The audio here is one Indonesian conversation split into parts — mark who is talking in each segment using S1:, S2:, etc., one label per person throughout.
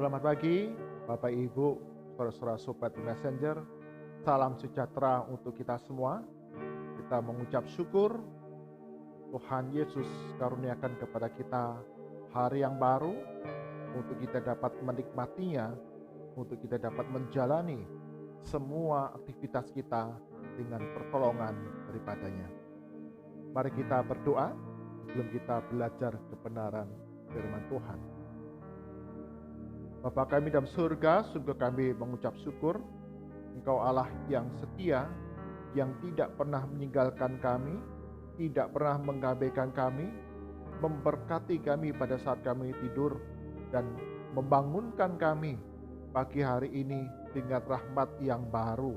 S1: Selamat pagi, Bapak Ibu, saudara-saudara Sobat Messenger. Salam sejahtera untuk kita semua. Kita mengucap syukur Tuhan Yesus karuniakan kepada kita hari yang baru untuk kita dapat menikmatinya, untuk kita dapat menjalani semua aktivitas kita dengan pertolongan daripadanya. Mari kita berdoa sebelum kita belajar kebenaran firman Tuhan. Bapa kami dalam surga, sungguh kami mengucap syukur Engkau Allah yang setia, yang tidak pernah meninggalkan kami, tidak pernah mengabaikan kami, memberkati kami pada saat kami tidur, dan membangunkan kami pagi hari ini dengan rahmat yang baru.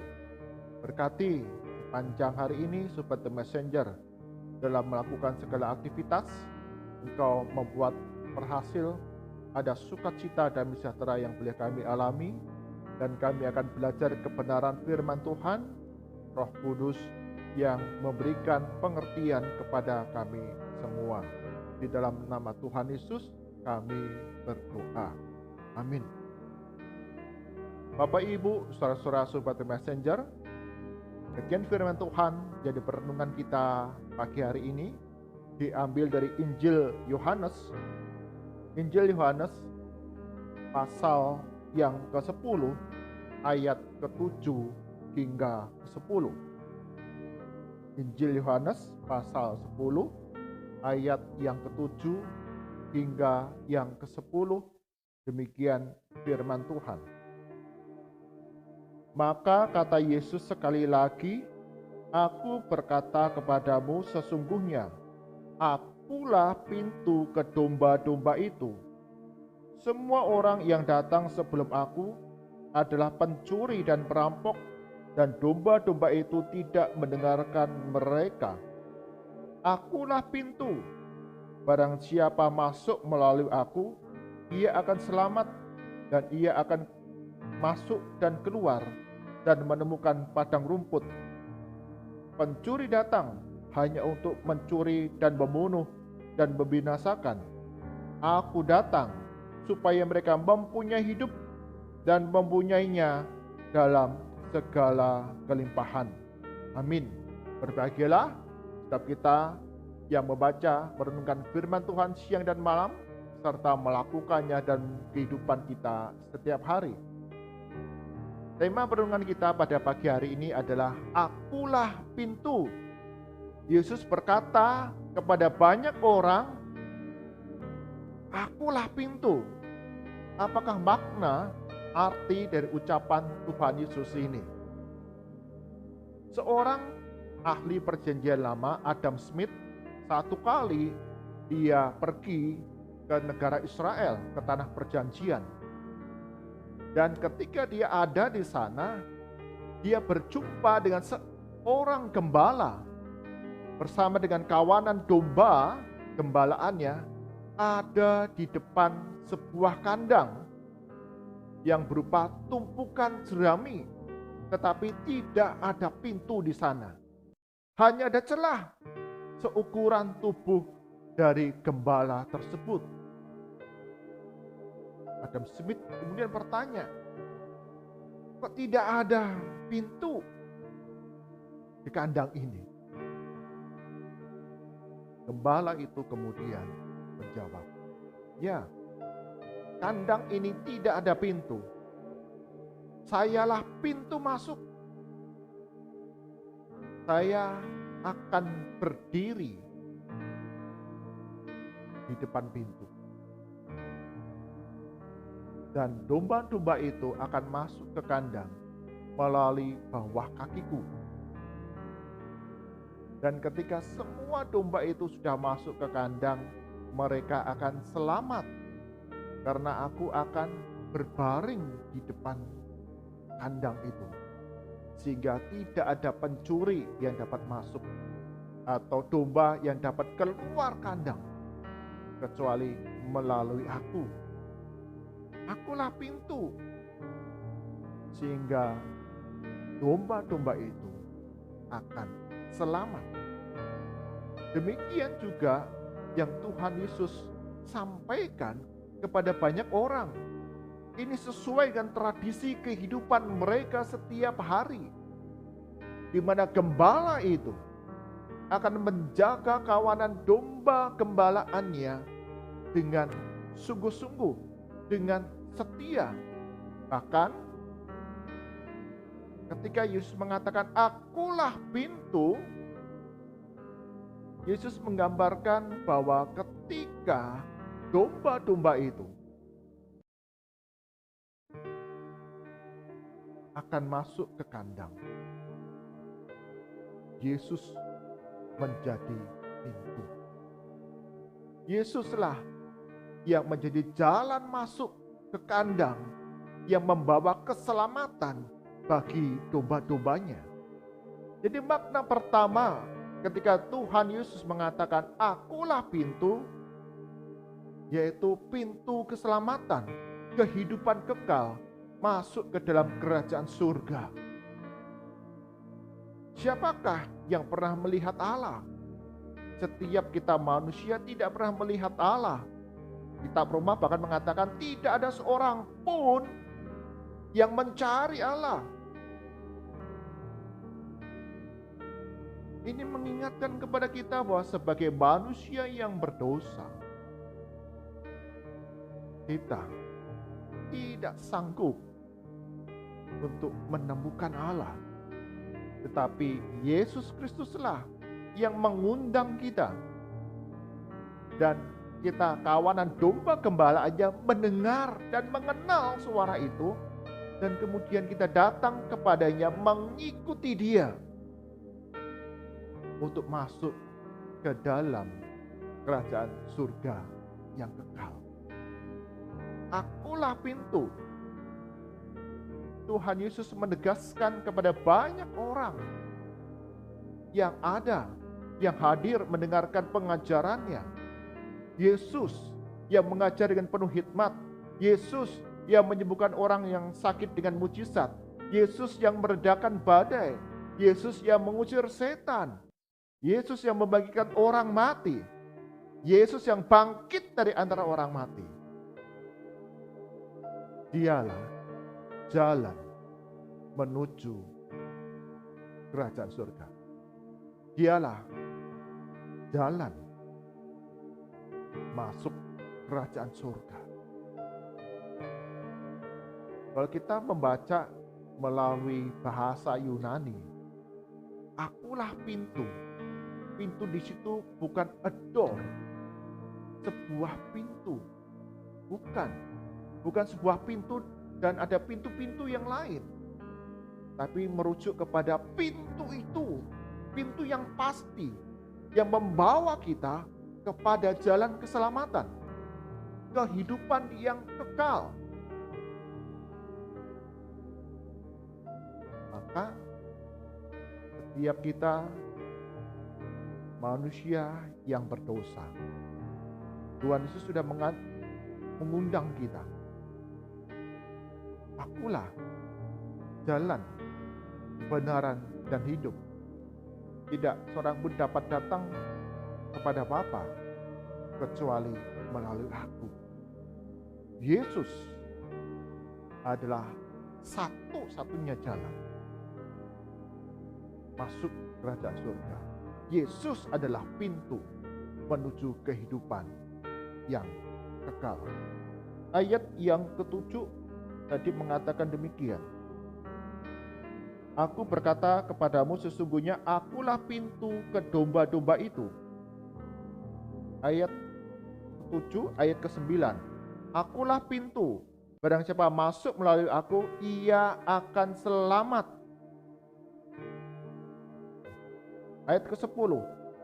S1: Berkati sepanjang hari ini Sobat The Messenger dalam melakukan segala aktivitas. Engkau membuat berhasil, ada sukacita dan sejahtera yang boleh kami alami, dan kami akan belajar kebenaran firman Tuhan. Roh Kudus yang memberikan pengertian kepada kami semua. Di dalam nama Tuhan Yesus kami berdoa. Amin. Bapak Ibu, saudara-saudara Sobat Messenger, bagian firman Tuhan jadi perenungan kita pagi hari ini diambil dari Injil Yohanes. Injil Yohanes pasal yang ke-10 ayat ke-7 hingga ke-10. Injil Yohanes pasal 10 ayat yang ke-7 hingga yang ke-10. Demikian firman Tuhan. Maka kata Yesus sekali lagi, "Aku berkata kepadamu sesungguhnya, Akulah pintu ke domba-domba itu. Semua orang yang datang sebelum aku adalah pencuri dan perampok, dan domba-domba itu tidak mendengarkan mereka. Akulah pintu. Barang siapa masuk melalui aku, ia akan selamat, dan ia akan masuk dan keluar dan menemukan padang rumput. Pencuri datang hanya untuk mencuri dan membunuh dan membinasakan. Aku datang supaya mereka mempunyai hidup dan mempunyainya dalam segala kelimpahan." Amin. Berbahagialah setiap kita yang membaca, merenungkan firman Tuhan siang dan malam, serta melakukannya dalam kehidupan kita setiap hari. Tema perenungan kita pada pagi hari ini adalah Akulah pintu. Yesus berkata kepada banyak orang, "Akulah pintu." Apakah makna arti dari ucapan Tuhan Yesus ini? Seorang ahli perjanjian lama, Adam Smith, satu kali dia pergi ke negara Israel, ke tanah perjanjian. Dan ketika dia ada di sana, dia berjumpa dengan seorang gembala. Bersama dengan kawanan domba, gembalaannya ada di depan sebuah kandang yang berupa tumpukan jerami, tetapi tidak ada pintu di sana. Hanya ada celah seukuran tubuh dari gembala tersebut. Adam Smith kemudian bertanya, "Kok tidak ada pintu di kandang ini?" Gembala itu kemudian menjawab, "Ya, kandang ini tidak ada pintu. Sayalah pintu masuk. Saya akan berdiri di depan pintu. Dan domba-domba itu akan masuk ke kandang melalui bawah kakiku. Dan ketika semua domba itu sudah masuk ke kandang, mereka akan selamat, karena aku akan berbaring di depan kandang itu, sehingga tidak ada pencuri yang dapat masuk atau domba yang dapat keluar kandang kecuali melalui aku. Akulah pintu, sehingga domba-domba itu akan selamat. Demikian juga yang Tuhan Yesus sampaikan kepada banyak orang. Ini sesuai dengan tradisi kehidupan mereka setiap hari, di mana gembala itu akan menjaga kawanan domba gembalaannya dengan sungguh-sungguh, dengan setia. Bahkan ketika Yesus mengatakan, "Akulah pintu", Yesus menggambarkan bahwa ketika domba-domba itu akan masuk ke kandang, Yesus menjadi pintu. Yesuslah yang menjadi jalan masuk ke kandang yang membawa keselamatan bagi domba-dombanya. Jadi makna pertama ketika Tuhan Yesus mengatakan akulah pintu, yaitu pintu keselamatan, kehidupan kekal masuk ke dalam kerajaan surga. Siapakah yang pernah melihat Allah? Setiap kita manusia tidak pernah melihat Allah. Kitab Roma bahkan mengatakan tidak ada seorang pun yang mencari Allah. Ini mengingatkan kepada kita bahwa sebagai manusia yang berdosa, kita tidak sanggup untuk menemukan Allah. Tetapi Yesus Kristuslah yang mengundang kita. Dan kita kawanan domba gembala aja mendengar dan mengenal suara itu. Dan kemudian kita datang kepadanya mengikuti dia. Untuk masuk ke dalam kerajaan surga yang kekal. Akulah pintu. Tuhan Yesus menegaskan kepada banyak orang yang ada, yang hadir mendengarkan pengajarannya. Yesus yang mengajar dengan penuh hikmat. Yesus yang menyembuhkan orang yang sakit dengan mujizat. Yesus yang meredakan badai. Yesus yang mengusir setan. Yesus yang membagikan orang mati. Yesus yang bangkit dari antara orang mati. Dialah jalan menuju kerajaan surga. Dialah jalan masuk kerajaan surga. Kalau kita membaca melalui bahasa Yunani, akulah pintu. Pintu di situ bukan a door, sebuah pintu. Bukan sebuah pintu dan ada pintu-pintu yang lain. Tapi merujuk kepada pintu itu, pintu yang pasti, yang membawa kita kepada jalan keselamatan, kehidupan yang kekal. Maka setiap kita manusia yang berdosa, Tuhan Yesus sudah mengundang kita. Akulah jalan, kebenaran, dan hidup. Tidak seorang pun dapat datang kepada Bapa kecuali melalui aku. Yesus adalah satu-satunya jalan masuk kerajaan surga. Yesus adalah pintu menuju kehidupan yang kekal. Ayat yang ke-7 tadi mengatakan demikian. Aku berkata kepadamu, sesungguhnya akulah pintu ke domba-domba itu. Ayat ke-7, ayat ke-9. Akulah pintu, barang siapa masuk melalui aku, ia akan selamat. Ayat ke-10.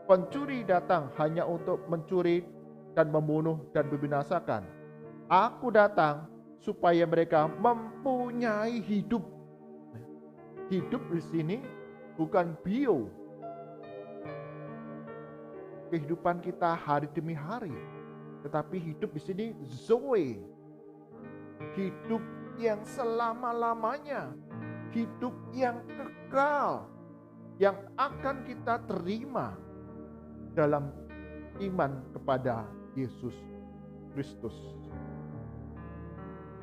S1: Pencuri datang hanya untuk mencuri dan membunuh dan membinasakan. Aku datang supaya mereka mempunyai hidup. Hidup di sini bukan bio. Kehidupan kita hari demi hari, tetapi hidup di sini zoe. Hidup yang selama-lamanya, hidup yang kekal, yang akan kita terima dalam iman kepada Yesus Kristus.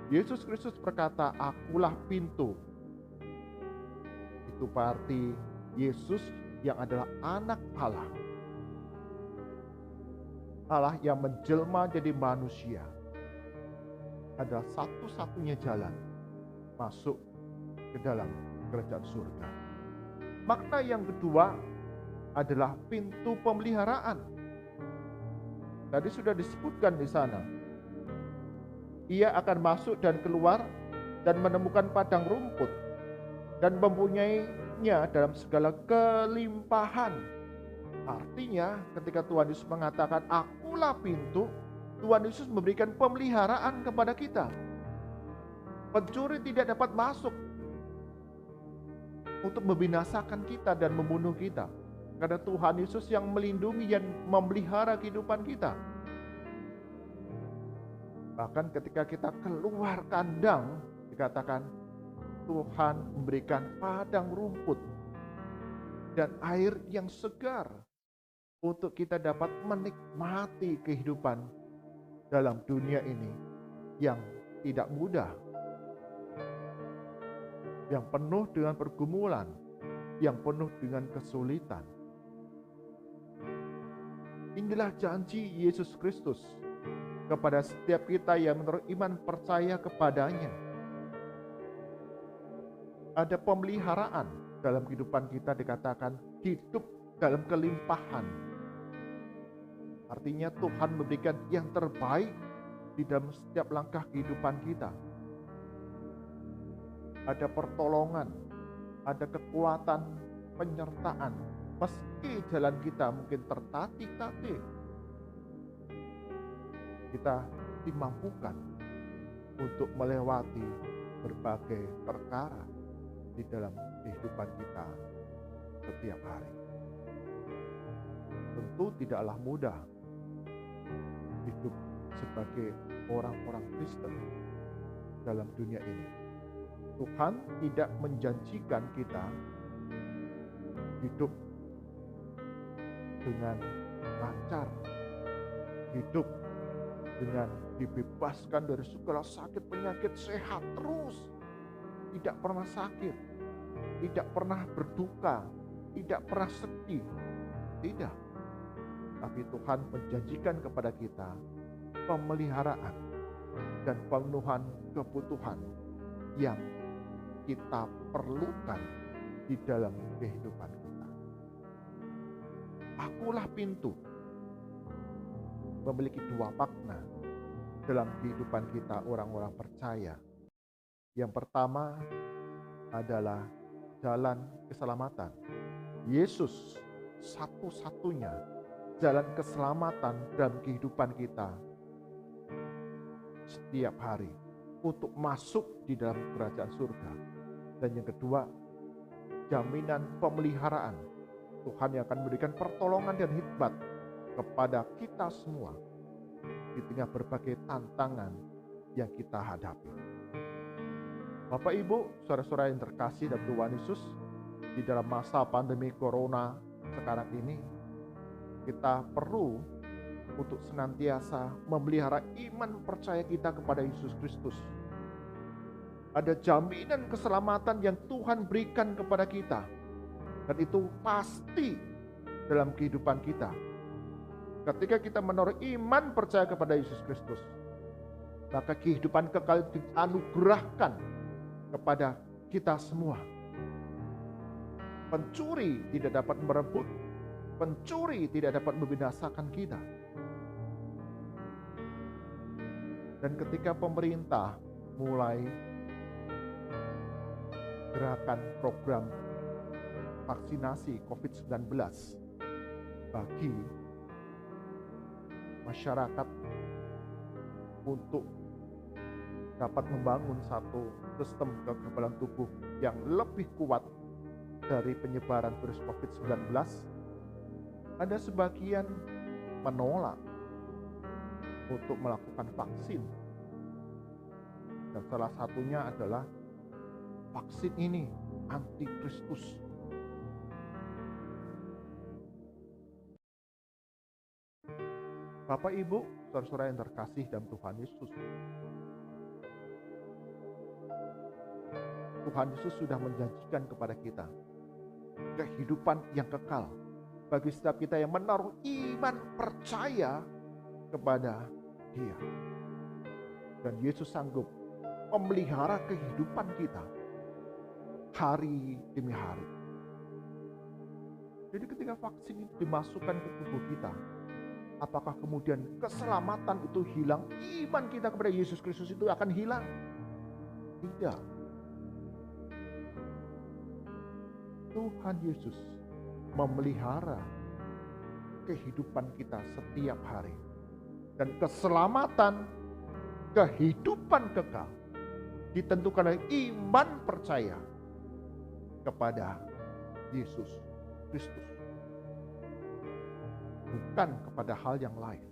S1: Yesus Kristus berkata, "Akulah pintu." Itu berarti Yesus yang adalah anak Allah. Allah yang menjelma jadi manusia adalah satu-satunya jalan masuk ke dalam kerajaan surga. Makna yang kedua adalah pintu pemeliharaan. Tadi sudah disebutkan di sana. Ia akan masuk dan keluar dan menemukan padang rumput dan mempunyainya dalam segala kelimpahan. Artinya ketika Tuhan Yesus mengatakan akulah pintu, Tuhan Yesus memberikan pemeliharaan kepada kita. Pencuri tidak dapat masuk untuk membinasakan kita dan membunuh kita. Karena Tuhan Yesus yang melindungi dan memelihara kehidupan kita. Bahkan ketika kita keluar kandang, dikatakan Tuhan memberikan padang rumput dan air yang segar untuk kita dapat menikmati kehidupan dalam dunia ini yang tidak mudah, yang penuh dengan pergumulan, yang penuh dengan kesulitan. Inilah janji Yesus Kristus kepada setiap kita yang menurut iman percaya kepadanya. Ada pemeliharaan dalam kehidupan kita, dikatakan hidup dalam kelimpahan. Artinya Tuhan memberikan yang terbaik di dalam setiap langkah kehidupan kita. Ada pertolongan, ada kekuatan, penyertaan. Meski jalan kita mungkin tertatih-tatih, kita dimampukan untuk melewati berbagai perkara di dalam kehidupan kita setiap hari. Tentu tidaklah mudah hidup sebagai orang-orang Kristen dalam dunia ini. Tuhan tidak menjanjikan kita hidup dengan lancar, hidup dengan dibebaskan dari segala sakit penyakit, sehat terus, tidak pernah sakit, tidak pernah berduka, tidak pernah sedih. Tidak. Tapi Tuhan menjanjikan kepada kita pemeliharaan dan pemenuhan kebutuhan yang kita perlukan di dalam kehidupan kita. Akulah pintu memiliki dua makna dalam kehidupan kita orang-orang percaya. Yang pertama adalah jalan keselamatan. Yesus satu-satunya jalan keselamatan dalam kehidupan kita setiap hari untuk masuk di dalam kerajaan surga. Dan yang kedua, jaminan pemeliharaan. Tuhan yang akan memberikan pertolongan dan hikmat kepada kita semua di tengah berbagai tantangan yang kita hadapi. Bapak Ibu, saudara-saudara yang terkasih dalam Tuhan Yesus, di dalam masa pandemi corona sekarang ini, kita perlu untuk senantiasa memelihara iman percaya kita kepada Yesus Kristus. Ada jaminan keselamatan yang Tuhan berikan kepada kita, dan itu pasti dalam kehidupan kita. Ketika kita menaruh iman percaya kepada Yesus Kristus, maka kehidupan kekal dianugerahkan kepada kita semua. Pencuri tidak dapat merebut, pencuri tidak dapat membinasakan kita. Dan ketika pemerintah mulai gerakan program vaksinasi COVID-19 bagi masyarakat untuk dapat membangun satu sistem kekebalan tubuh yang lebih kuat dari penyebaran virus COVID-19, ada sebagian menolak untuk melakukan vaksin. Dan salah satunya adalah vaksin ini antikristus. Bapak Ibu, saudara-saudara yang terkasih dalam Tuhan Yesus, Tuhan Yesus sudah menjanjikan kepada kita kehidupan yang kekal bagi setiap kita yang menaruh iman percaya kepada Dia. Dan Yesus sanggup memelihara kehidupan kita hari demi hari. Jadi ketika vaksin itu dimasukkan ke tubuh kita, apakah kemudian keselamatan itu hilang? Iman kita kepada Yesus Kristus itu akan hilang? Tidak. Tuhan Yesus memelihara kehidupan kita setiap hari. Dan keselamatan, kehidupan kekal ditentukan oleh iman percaya kepada Yesus Kristus, bukan kepada hal yang lain.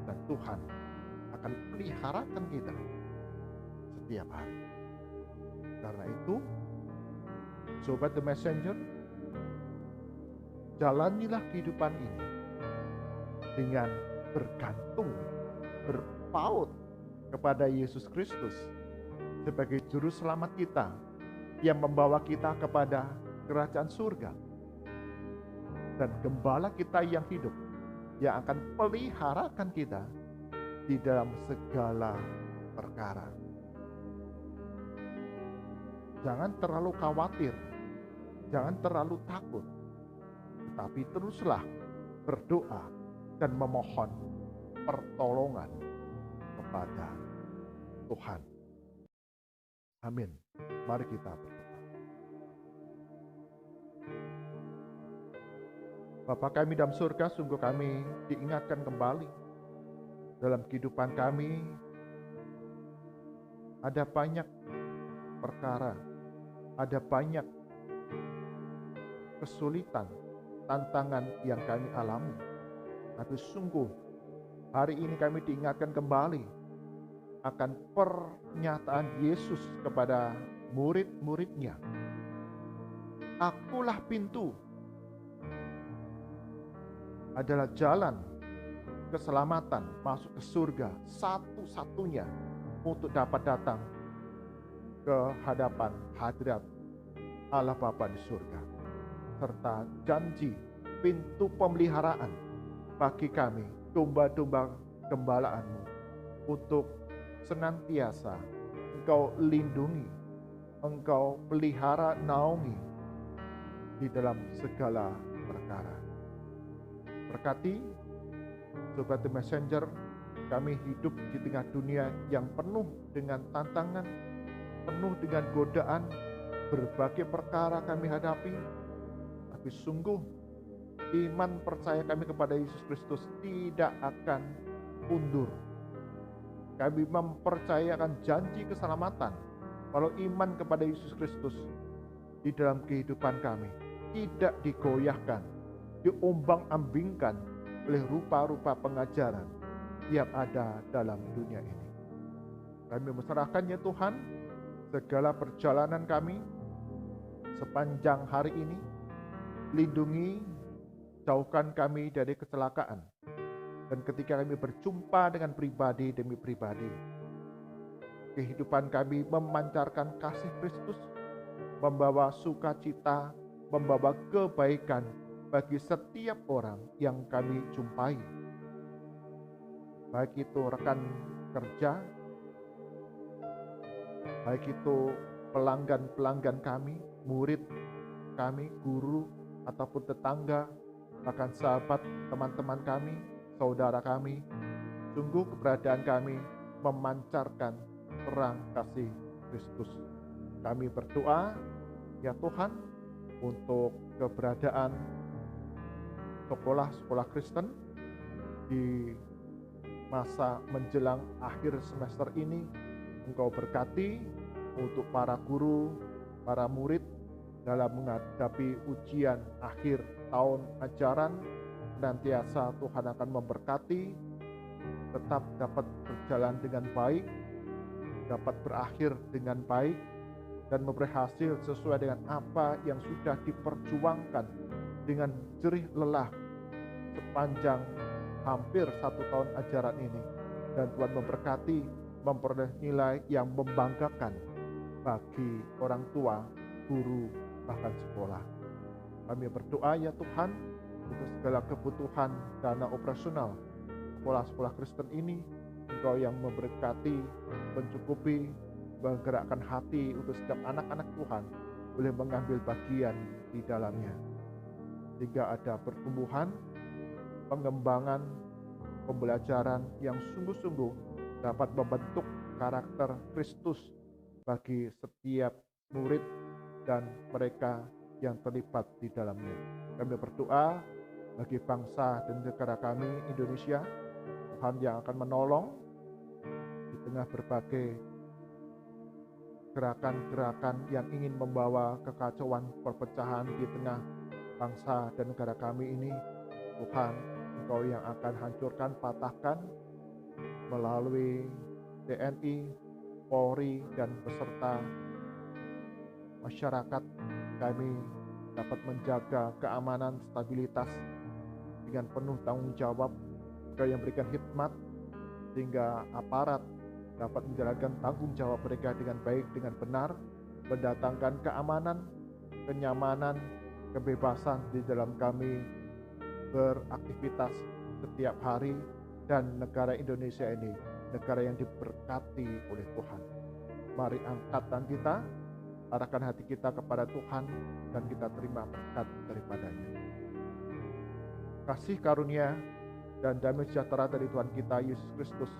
S1: Dan Tuhan akan peliharakan kita setiap hari. Karena itu, Sobat The Messenger, jalanilah kehidupan ini dengan bergantung, berpaut kepada Yesus Kristus sebagai juru selamat kita yang membawa kita kepada kerajaan surga. Dan gembala kita yang hidup yang akan peliharakan kita di dalam segala perkara. Jangan terlalu khawatir, jangan terlalu takut, tetapi teruslah berdoa dan memohon pertolongan kepada Tuhan. Amin. Mari kita berdoa. Bapa kami dalam surga, sungguh kami diingatkan kembali dalam kehidupan kami ada banyak perkara, ada banyak kesulitan, tantangan yang kami alami. Tapi sungguh hari ini kami diingatkan kembali akan pernyataan Yesus kepada murid-muridnya. Akulah pintu, adalah jalan keselamatan masuk ke surga satu-satunya untuk dapat datang ke hadapan hadirat Allah Bapa di surga, serta janji pintu pemeliharaan bagi kami domba-domba gembalaanmu untuk senantiasa Engkau lindungi, Engkau pelihara naungi di dalam segala perkara. Berkati Sobat The Messenger, kami hidup di tengah dunia yang penuh dengan tantangan, penuh dengan godaan, berbagai perkara kami hadapi. Tapi sungguh iman percaya kami kepada Yesus Kristus tidak akan mundur. Kami mempercayakan janji keselamatan kalau iman kepada Yesus Kristus di dalam kehidupan kami tidak digoyahkan, diombang-ambingkan oleh rupa-rupa pengajaran yang ada dalam dunia ini. Kami menyerahkan ya Tuhan segala perjalanan kami sepanjang hari ini. Lindungi, jauhkan kami dari kecelakaan. Dan ketika kami berjumpa dengan pribadi demi pribadi, kehidupan kami memancarkan kasih Kristus, membawa sukacita, membawa kebaikan bagi setiap orang yang kami jumpai. Baik itu rekan kerja, baik itu pelanggan-pelanggan kami, murid kami, guru, ataupun tetangga, bahkan sahabat, teman-teman kami, saudara kami. Sungguh keberadaan kami memancarkan terang kasih Kristus. Kami berdoa, ya Tuhan, untuk keberadaan sekolah-sekolah Kristen di masa menjelang akhir semester ini. Engkau berkati untuk para guru, para murid dalam menghadapi ujian akhir tahun ajaran. Senantiasa Tuhan akan memberkati, tetap dapat berjalan dengan baik, dapat berakhir dengan baik, dan memberi hasil sesuai dengan apa yang sudah diperjuangkan dengan jerih lelah sepanjang hampir 1 tahun ajaran ini. Dan Tuhan memberkati, memperoleh nilai yang membanggakan bagi orang tua, guru, bahkan sekolah. Kami berdoa ya Tuhan, untuk segala kebutuhan dana operasional sekolah-sekolah Kristen ini, Engkau yang memberkati, mencukupi, menggerakkan hati untuk setiap anak-anak Tuhan boleh mengambil bagian di dalamnya. Sehingga ada pertumbuhan, pengembangan, pembelajaran yang sungguh-sungguh dapat membentuk karakter Kristus bagi setiap murid dan mereka yang terlibat di dalamnya. Kami berdoa bagi bangsa dan negara kami Indonesia, Tuhan yang akan menolong di tengah berbagai gerakan-gerakan yang ingin membawa kekacauan, perpecahan di tengah bangsa dan negara kami ini. Tuhan, Engkau yang akan hancurkan, patahkan melalui TNI, Polri, dan beserta masyarakat kami dapat menjaga keamanan, stabilitas dengan penuh tanggung jawab. Engkau yang berikan hikmat sehingga aparat dapat menjalankan tanggung jawab mereka dengan baik, dengan benar, mendatangkan keamanan, kenyamanan, kebebasan di dalam kami beraktivitas setiap hari, dan negara Indonesia ini negara yang diberkati oleh Tuhan. Mari angkatkan kita, arahkan hati kita kepada Tuhan, dan kita terima berkat daripadanya. Kasih karunia dan damai sejahtera dari Tuhan kita Yesus Kristus,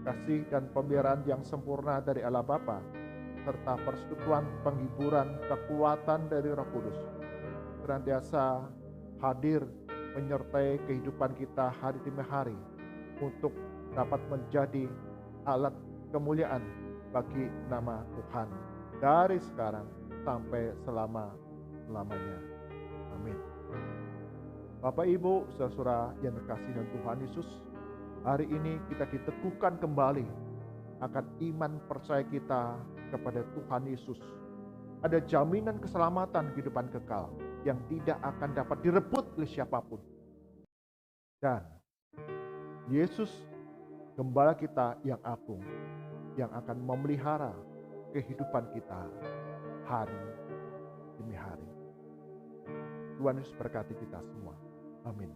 S1: kasih dan pemeliharaan yang sempurna dari Allah Bapa, serta persekutuan, penghiburan, kekuatan dari Roh Kudus senantiasa hadir menyertai kehidupan kita hari demi hari untuk dapat menjadi alat kemuliaan bagi nama Tuhan dari sekarang sampai selama-lamanya. Amin. Bapak Ibu, saudara-saudara yang terkasih dalam Tuhan Yesus, hari ini kita diteguhkan kembali akan iman percaya kita kepada Tuhan Yesus. Ada jaminan keselamatan kehidupan kekal yang tidak akan dapat direbut oleh siapapun. Dan Yesus, Gembala kita yang agung, yang akan memelihara kehidupan kita hari demi hari. Tuhan Yesus berkati kita semua. Amin.